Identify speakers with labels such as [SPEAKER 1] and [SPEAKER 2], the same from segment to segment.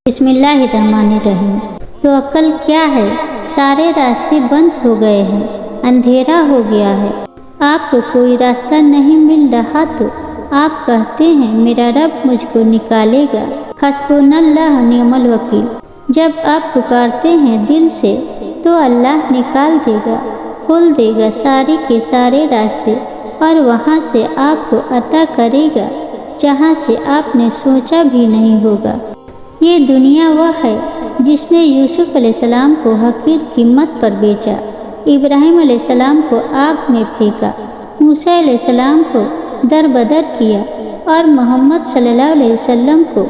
[SPEAKER 1] बिस्मिल्लाहिर्रहमानिर्रहीम। तो अक्ल क्या है? सारे रास्ते बंद हो गए हैं, अंधेरा हो गया है, आपको कोई रास्ता नहीं मिल रहा तो आप कहते हैं मेरा रब मुझको निकालेगा। हस्बुनल्लाह निअमल वकील। जब आप पुकारते हैं दिल से तो अल्लाह निकाल देगा, खोल देगा सारे के सारे रास्ते और वहाँ से आपको अता करेगा जहाँ से आपने सोचा भी नहीं होगा। ये दुनिया वह है जिसने यूसुफ अलैहिस्सलाम को हकीर कीमत पर बेचा, इब्राहिम अलैहिस्सलाम को आग में फेंका, मूसा अलैहिस्सलाम को दरबदर किया और मोहम्मद सल्लल्लाहु अलैहि वसल्लम को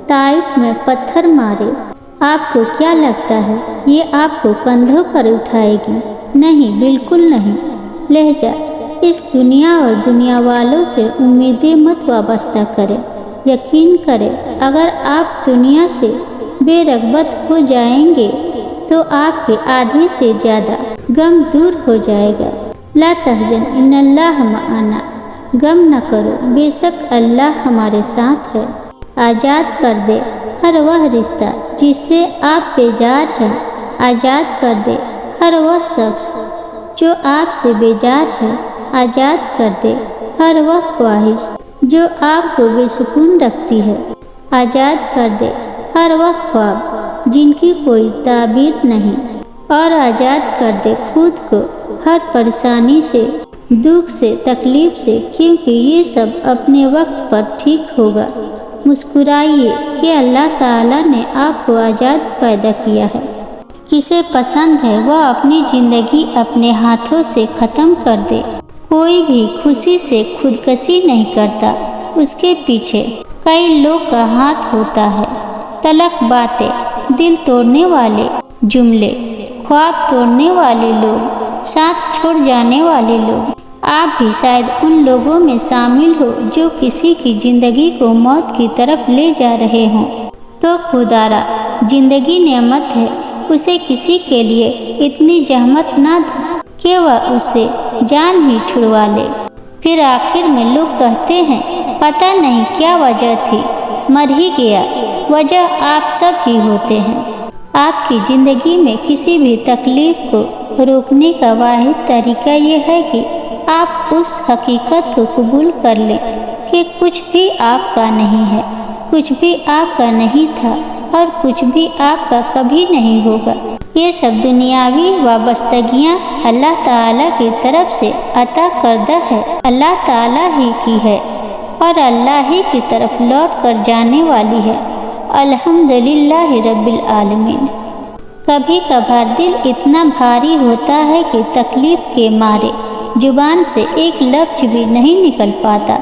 [SPEAKER 1] ताइफ में पत्थर मारे। आपको क्या लगता है ये आपको कंधों पर उठाएगी? नहीं, बिल्कुल नहीं। लहजा इस दुनिया और दुनिया वालों से उम्मीदें मत वाबस्ता करें। यकीन करें, अगर आप दुनिया से बेरग़बत हो जाएंगे तो आपके आधे से ज़्यादा गम दूर हो जाएगा। ला तहज़न इन्नल्लाह मअना। गम न करो, बेशक अल्लाह हमारे साथ है। आज़ाद कर दे हर वह रिश्ता जिससे आप बेजार हैं। आज़ाद कर दे हर वह शख्स जो आपसे बेजार है। आज़ाद कर दे हर वह ख्वाहिश जो आपको बेसुकून रखती है। आज़ाद कर दे हर वह ख्वाब जिनकी कोई ताबीर नहीं, और आज़ाद कर दे खुद को हर परेशानी से, दुख से, तकलीफ से, क्योंकि ये सब अपने वक्त पर ठीक होगा। मुस्कुराइए कि अल्लाह ताला ने आपको आज़ाद पैदा किया है। किसे पसंद है वह अपनी ज़िंदगी अपने हाथों से ख़त्म कर दे। कोई भी खुशी से खुदकशी नहीं करता, उसके पीछे कई लोग का हाथ होता है। तलख बातें, दिल तोड़ने वाले जुमले, ख्वाब तोड़ने वाले लोग, साथ छोड़ जाने वाले लोग। आप भी शायद उन लोगों में शामिल हो जो किसी की ज़िंदगी को मौत की तरफ ले जा रहे हों। तो खुदारा, ज़िंदगी नेमत है, उसे किसी के लिए इतनी जहमत ना दो कि वह उससे जान ही छुड़वा ले। फिर आखिर में लोग कहते हैं पता नहीं क्या वजह थी, मर ही गया। वजह आप सब ही होते हैं। आपकी ज़िंदगी में किसी भी तकलीफ़ को रोकने का वाहिद तरीका ये है कि आप उस हकीकत को कबूल कर लें कि कुछ भी आपका नहीं है, कुछ भी आपका नहीं था और कुछ भी आपका कभी नहीं होगा। ये सब दुनियावी वाबस्तगियाँ अल्लाह ताला की तरफ से अता करदा है, अल्लाह ताला ही की है और अल्लाह ही की तरफ लौट कर जाने वाली है। अल्हम्दुलिल्लाह रब्बिल आलमीन। कभी कभार दिल इतना भारी होता है कि तकलीफ़ के मारे जुबान से एक लफ्ज़ भी नहीं निकल पाता,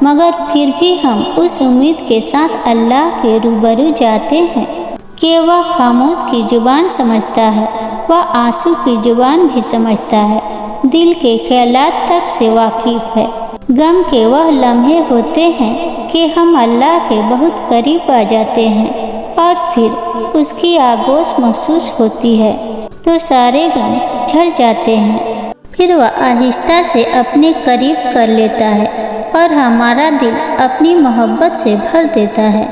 [SPEAKER 1] मगर फिर भी हम उस उम्मीद के साथ अल्लाह के रूबरू जाते हैं कि वह खामोश की ज़ुबान समझता है, वह आंसू की ज़ुबान भी समझता है, दिल के ख्यालात तक से वाकिफ़ है। गम के वह लम्हे होते हैं कि हम अल्लाह के बहुत करीब आ जाते हैं और फिर उसकी आगोश महसूस होती है तो सारे गम झड़ जाते हैं। फिर वह आहिस्ता से अपने करीब कर लेता है और हमारा दिल अपनी मोहब्बत से भर देता है।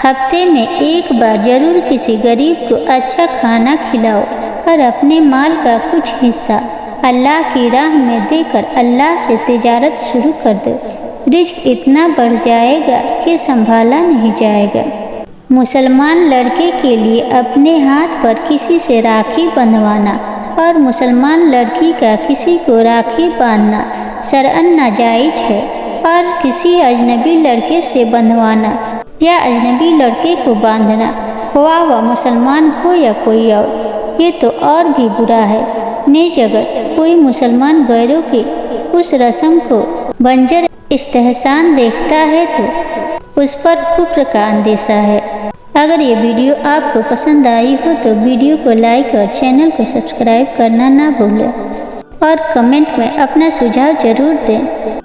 [SPEAKER 1] हफ्ते में एक बार ज़रूर किसी गरीब को अच्छा खाना खिलाओ और अपने माल का कुछ हिस्सा अल्लाह की राह में देकर अल्लाह से तिजारत शुरू कर दो। रिज़्क इतना बढ़ जाएगा कि संभाला नहीं जाएगा। मुसलमान लड़के के लिए अपने हाथ पर किसी से राखी बंधवाना और मुसलमान लड़की का किसी को राखी बांधना शरअन नाजायज़ है, और किसी अजनबी लड़के से बंधवाना या अजनबी लड़के को बांधना, ख्वाह वह मुसलमान हो या कोई और, ये तो और भी बुरा है। नेज अगर कोई मुसलमान गैरों के उस रस्म को बंजर इस्तेहसान देखता है तो उस पर कुफ्र का अंदेशा है। अगर ये वीडियो आपको पसंद आई हो तो वीडियो को लाइक और चैनल को सब्सक्राइब करना ना भूलें और कमेंट में अपना सुझाव ज़रूर दें।